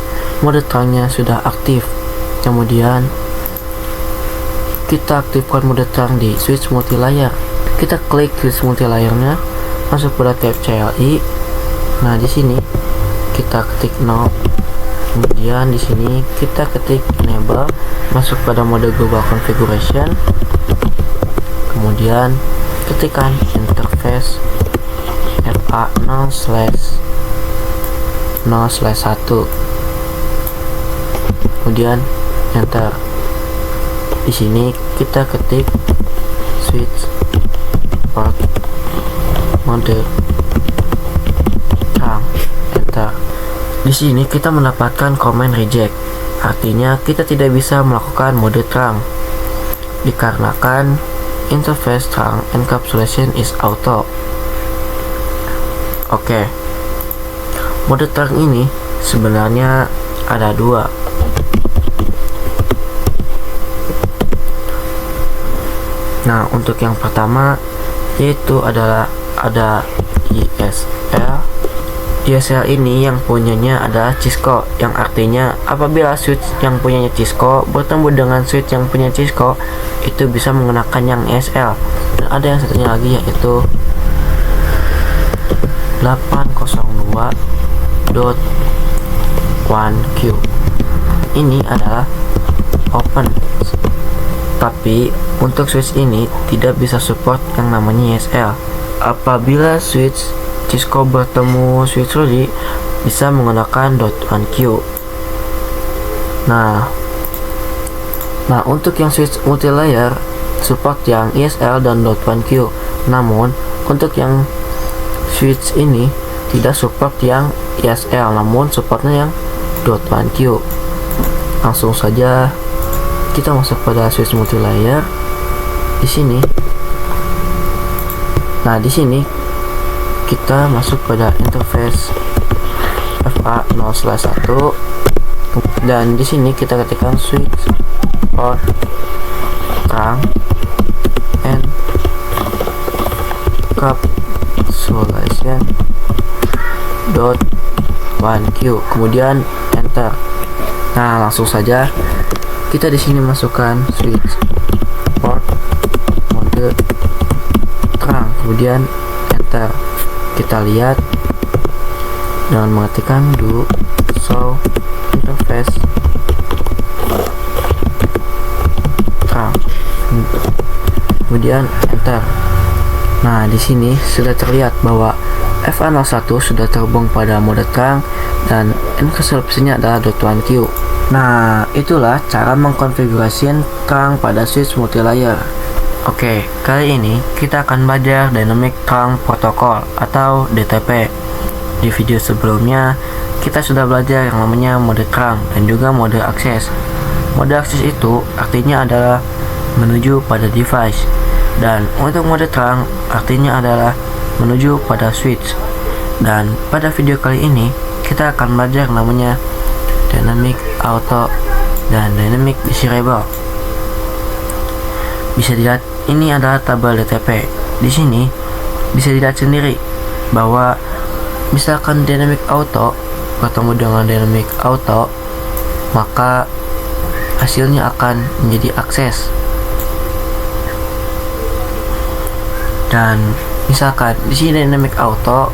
mode terangnya sudah aktif. Kemudian kita aktifkan mode terang di switch multilayer. Kita klik switch multilayernya, masuk pada tab CLI. Nah, di sini kita ketik no. Kemudian di sini kita ketik enable, masuk pada mode global configuration. Kemudian ketikkan interface FA0/1. Kemudian enter. Di sini kita ketik switch port mode terang, enter. Di sini kita mendapatkan command reject, artinya kita tidak bisa melakukan mode terang dikarenakan interface terang encapsulation is auto. Oke, mode terang ini sebenarnya ada dua. Nah, untuk yang pertama yaitu adalah ada ISL. ISL ini yang punyanya adalah Cisco, yang artinya apabila switch yang punyanya Cisco bertemu dengan switch yang punya Cisco, itu bisa menggunakan yang ISL. Dan ada yang satunya lagi yaitu 802.1Q. Ini adalah open, tapi untuk switch ini tidak bisa support yang namanya ESL. Apabila switch Cisco bertemu switch Rudy, bisa menggunakan .1Q. Nah, untuk yang switch multilayer support yang ESL dan .1Q. Namun untuk yang switch ini tidak support yang ESL, namun supportnya yang .1Q. Langsung saja kita masuk pada switch multilayer. Di sini, nah di sini kita masuk pada interface FA0/1, dan di sini kita ketikkan switch port terang encapsulation .1Q, kemudian enter. Nah, langsung saja kita di sini masukkan switch port mode terang, kemudian enter. Kita lihat dengan mengetikkan do show interface terang, kemudian enter. Nah, di sini sudah terlihat bahwa FA01 sudah terhubung pada mode terang dan encapsulation-nya adalah .1Q. Nah, itulah cara mengkonfigurasi terang pada switch multilayer. Oke, kali ini kita akan belajar Dynamic Terang Protocol atau DTP. Di video sebelumnya, kita sudah belajar yang namanya mode terang dan juga mode akses. Mode akses itu artinya adalah menuju pada device, dan untuk mode terang artinya adalah menuju pada switch. Dan pada video kali ini, kita akan belajar yang namanya Dynamic Auto dan Dynamic Desirable. Bisa dilihat, ini adalah tabel DTP. Di sini bisa dilihat sendiri bahwa misalkan Dynamic Auto bertemu dengan Dynamic Auto, maka hasilnya akan menjadi akses. Dan misalkan di sini Dynamic Auto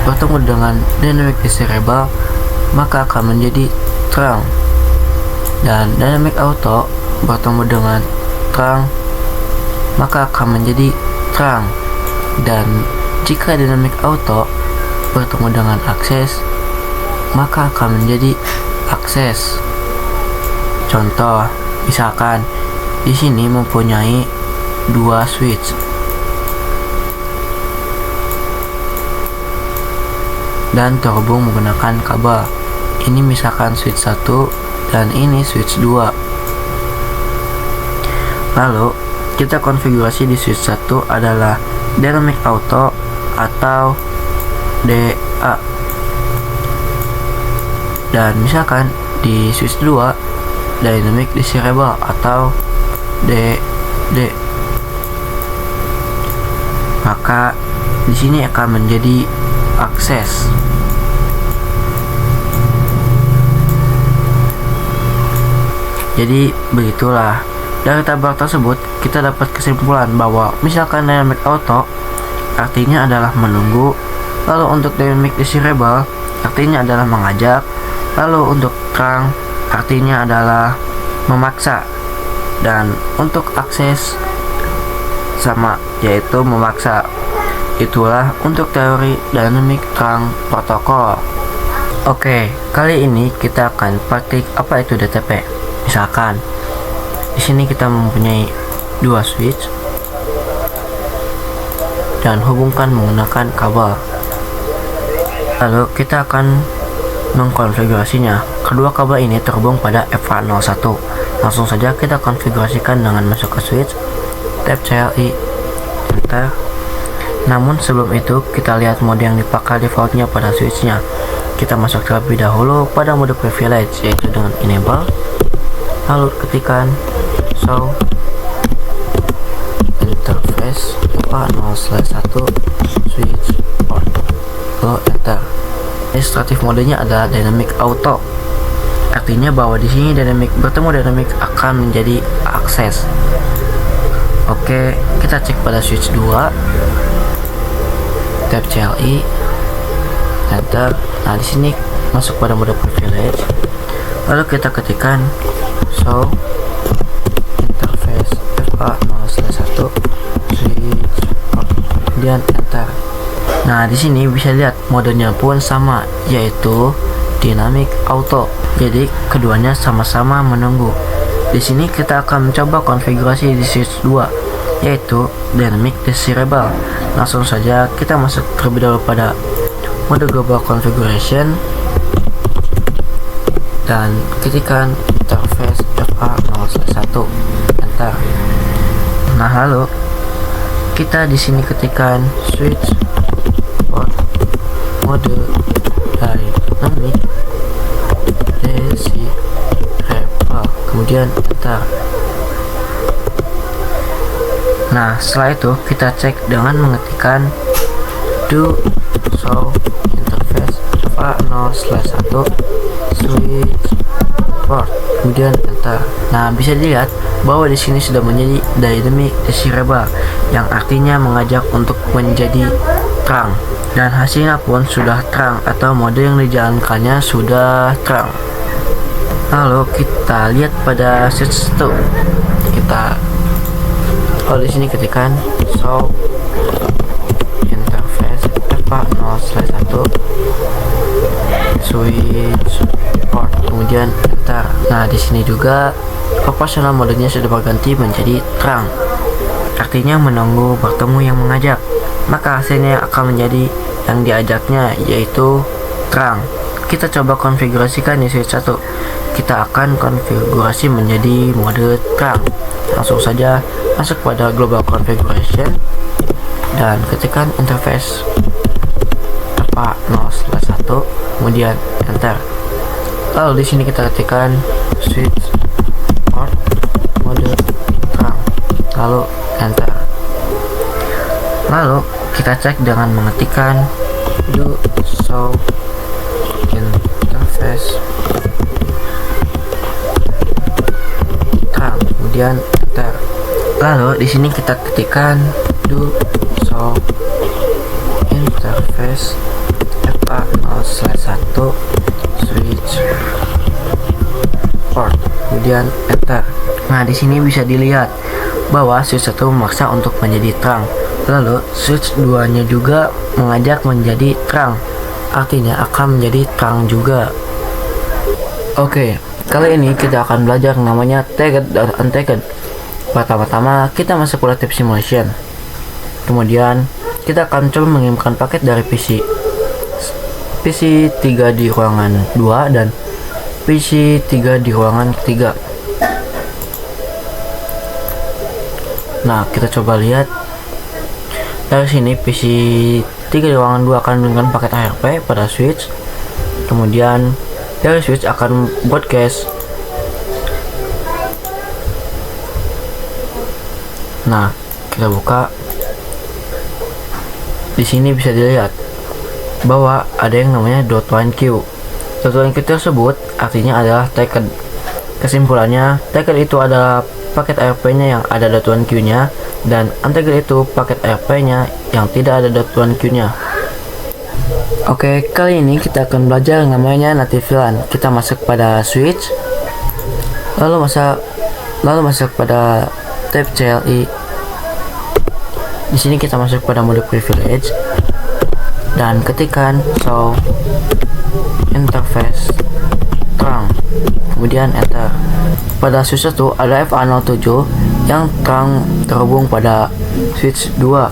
bertemu dengan dynamic desirable, maka akan menjadi terang. Dan dynamic auto bertemu dengan terang, maka akan menjadi terang. Dan jika dynamic auto bertemu dengan akses, maka akan menjadi akses. Contoh, misalkan di sini mempunyai dua switch dan terhubung menggunakan kabel. Ini misalkan switch 1 dan ini switch 2. Lalu kita konfigurasi di switch 1 adalah dynamic auto atau DA. Dan misalkan di switch 2 dynamic desirable atau DD. Maka di sini akan menjadi akses. Jadi begitulah. Dari tabel tersebut kita dapat kesimpulan bahwa misalkan dynamic auto artinya adalah menunggu, lalu untuk dynamic desirable artinya adalah mengajak, lalu untuk terang artinya adalah memaksa, dan untuk akses sama, yaitu memaksa. Itulah untuk teori dynamic terang protokol. Oke, kali ini kita akan praktik apa itu DTP. Misalkan di sini kita mempunyai dua switch dan hubungkan menggunakan kabel. Lalu kita akan mengkonfigurasinya. Kedua kabel ini terhubung pada FA01. Langsung saja kita konfigurasikan dengan masuk ke switch, tab CLI, enter. Namun sebelum itu kita lihat mode yang dipakai defaultnya pada switchnya. Kita masuk terlebih dahulu pada mode privilege, yaitu dengan enable. Lalu ketikkan show interface FA0/1 switch port, lalu enter. Administratif modenya adalah dynamic auto. Artinya bahwa di sini dynamic bertemu dynamic akan menjadi akses. Oke, kita cek pada switch 2, tab CLI, enter. Nah, di sini masuk pada mode privilege. Lalu kita ketikkan show interface FA0/1 switch port, kemudian enter. Nah, di sini bisa lihat modenya pun sama, yaitu dynamic auto. Jadi keduanya sama-sama menunggu. Di sini kita akan mencoba konfigurasi di switch 2, yaitu dynamic desirable. Langsung saja kita masuk terlebih dahulu pada mode global configuration dan ketikkan interface FA0/1, enter. Nah, lalu kita di sini ketikkan switch port mode dynamic desirable, kemudian enter. Nah, setelah itu kita cek dengan mengetikkan do show interface FA0/1 switch port, kemudian enter. Nah, bisa dilihat bahwa di sini sudah menjadi dynamic desirable, yang artinya mengajak untuk menjadi terang, dan hasilnya pun sudah terang atau mode yang dijalankannya sudah terang. Lalu kita lihat pada switch 1. Di sini ketikkan show interface FA0/1 switch port, kemudian enter. Nah, di sini juga operasional modenya sudah berganti menjadi terang, artinya menunggu bertemu yang mengajak. Maka hasilnya akan menjadi yang diajaknya, yaitu terang. Kita coba konfigurasikan di switch 1. Kita akan konfigurasi menjadi mode terang. Langsung saja masuk pada global configuration dan ketikkan interface FA0/1, kemudian enter. Lalu di sini kita ketikkan switch port mode terang, lalu enter. Lalu kita cek dengan mengetikkan do show interface terang, kemudian enter. Lalu di sini kita ketikkan do show interface 0/1 switch port, kemudian enter. Nah, di sini bisa dilihat bahwa switch 1 memaksa untuk menjadi terang, lalu switch 2 nya juga mengajak menjadi terang, artinya akan menjadi terang juga. Oke, kali ini kita akan belajar namanya tagged dan untagged. Pertama-tama kita masuk Relative Simulation, kemudian kita akan coba mengirimkan paket dari PC 3 di ruangan 2 dan PC 3 di ruangan ketiga. Nah, kita coba lihat dari sini PC 3 di ruangan 2 akan mengirimkan paket ARP pada switch, kemudian dari switch akan broadcast. Nah, kita buka. Di sini bisa dilihat bahwa ada yang namanya .1Q. .1Q tersebut artinya adalah tagged. Kesimpulannya, tagged itu adalah paket ARP-nya yang ada .1Q-nya, dan untagged itu paket ARP-nya yang tidak ada .1Q-nya. Oke, kali ini kita akan belajar yang namanya native VLAN. Kita masuk pada switch, lalu masuk pada tab CLI. Di sini kita masuk pada mode privilege dan ketikkan show interface terang, kemudian enter. Pada switch 1 ada FA07 yang terang terhubung pada switch 2.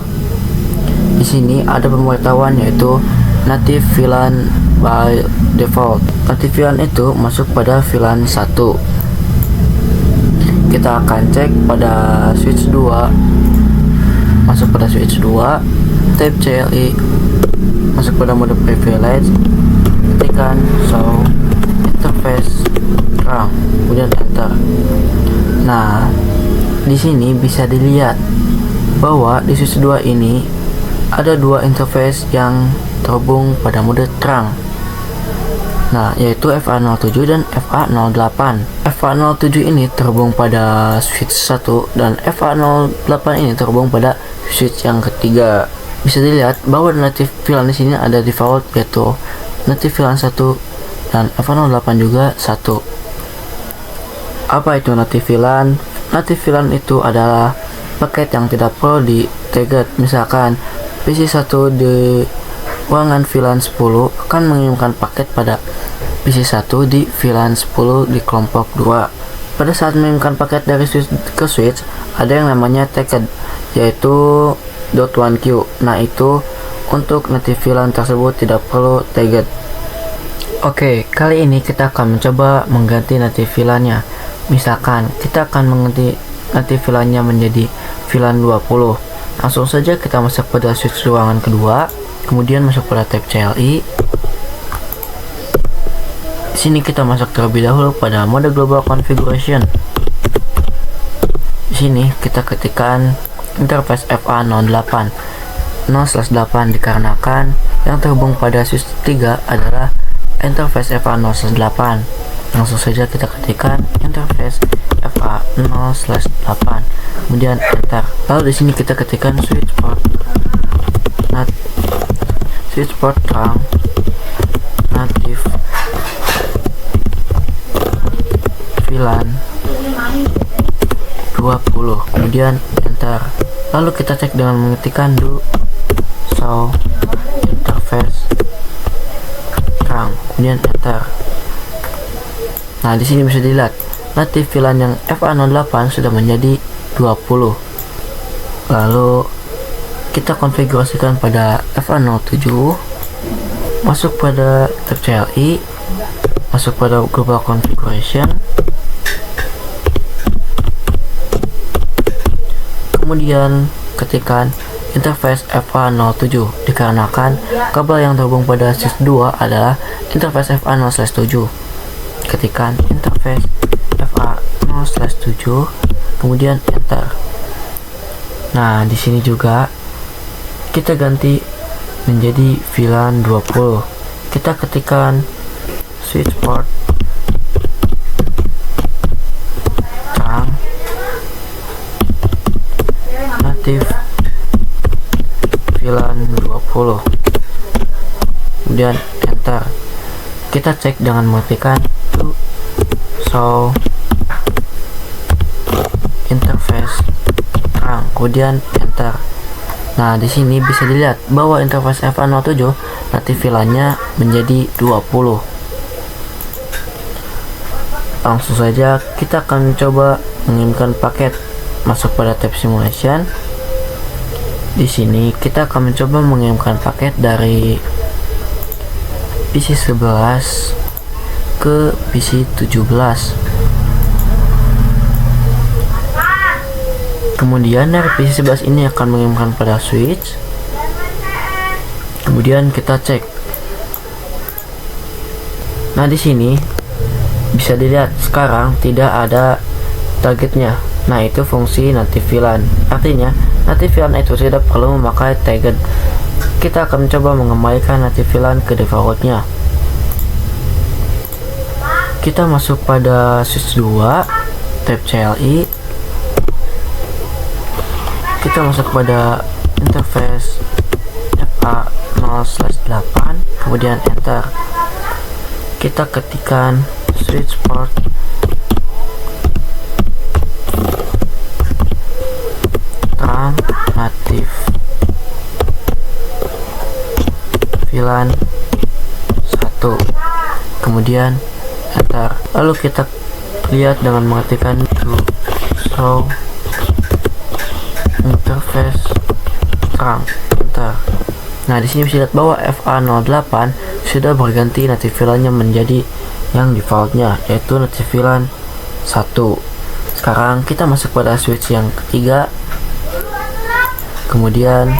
Di sini ada pemberitahuan yaitu native VLAN by default. Native VLAN itu masuk pada VLAN 1. Kita akan cek pada switch 2. Masuk pada switch 2, tab CLI, masuk pada mode privilege, ketikkan show interface terang, kemudian enter. Nah, di sini bisa dilihat bahwa di switch 2 ini ada dua interface yang terhubung pada mode terang. Nah, yaitu FA07 dan FA08. FA07 ini terhubung pada switch 1 dan FA08 ini terhubung pada switch yang ketiga. Bisa dilihat bahwa native VLAN di sini ada default yaitu native VLAN 1 dan FA08 juga 1. Apa itu native VLAN? Native VLAN itu adalah paket yang tidak perlu di tagged. Misalkan PC1 di ruangan VLAN 10 akan mengirimkan paket pada PC1 di VLAN 10 di kelompok 2. Pada saat mengirimkan paket dari switch ke switch, ada yang namanya tagged, yaitu .1Q. Nah, itu untuk native VLAN tersebut tidak perlu tagged. Oke, kali ini kita akan mencoba mengganti native VLAN-nya. Misalkan kita akan mengganti native VLAN-nya menjadi VLAN 20. Langsung saja kita masuk pada switch ruangan kedua, kemudian masuk pada tab CLI. Di sini kita masuk terlebih dahulu pada mode global configuration. Di sini kita ketikkan interface FA08 0/8 dikarenakan yang terhubung pada switch 3 adalah interface FA0/8. Langsung saja kita ketikkan interface FA0/8, kemudian enter. Lalu di sini kita ketikkan switch port terang native VLAN 20, kemudian enter. Lalu kita cek dengan mengetikkan do show interface terang, kemudian enter. Nah, di sini bisa dilihat native VLAN yang FA08 sudah menjadi 20. Lalu kita konfigurasikan pada FA07, masuk pada tab CLI, masuk pada global configuration, kemudian ketikkan interface FA07 dikarenakan kabel yang terhubung pada switch 2 adalah interface FA0/7. Ketikkan interface FA0/7, kemudian enter. Nah, di sini juga kita ganti menjadi VLAN 20. Kita ketikkan switch port terang native VLAN 20, kemudian enter. enter. Kita cek dengan mengetikkan to show interface terang, kemudian enter. Nah, di sini bisa dilihat bahwa interface FA07 native VLAN-nya menjadi 20. Langsung saja kita akan coba mengirimkan paket. Masuk pada tab simulation. Di sini kita akan mencoba mengirimkan paket dari PC 11 ke PC 17. Kemudian dari PC 11 ini akan mengirimkan pada switch. Kemudian kita cek. Nah, di sini bisa dilihat sekarang tidak ada targetnya. Nah, itu fungsi native VLAN. Artinya native VLAN itu tidak perlu memakai target. Kita akan mencoba mengembalikan native VLAN ke defaultnya. Kita masuk pada switch 2, tab CLI. Kita masuk pada interface FA0/8, kemudian enter. Kita ketikkan switch port terang native VLAN 1, kemudian enter. Lalu kita lihat dengan mengetikkan to show interface terang, enter. Nah, di sini bisa lihat bahwa FA08 sudah berganti native VLAN-nya menjadi yang defaultnya, yaitu native VLAN 1. Sekarang kita masuk pada switch yang ketiga. Kemudian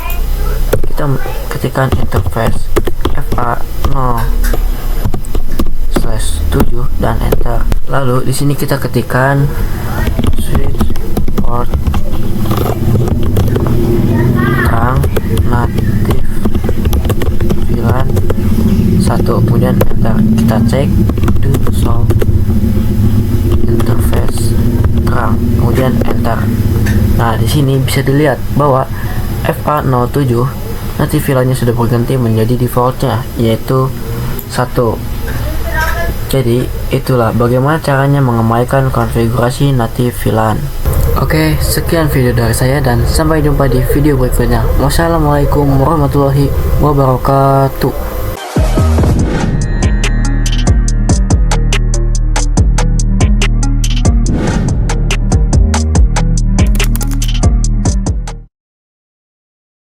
kita ketikkan interface FA0/7 dan enter. Lalu di sini kita ketikkan switch port terang native VLAN 1, kemudian enter. Kita cek to show interface terang, kemudian enter. Nah, di sini bisa dilihat bahwa FA07 native VLAN-nya sudah berganti menjadi defaultnya, yaitu 1. Jadi itulah bagaimana caranya mengembalikan konfigurasi native VLAN. Oke, sekian video dari saya dan sampai jumpa di video berikutnya. Wassalamualaikum warahmatullahi wabarakatuh.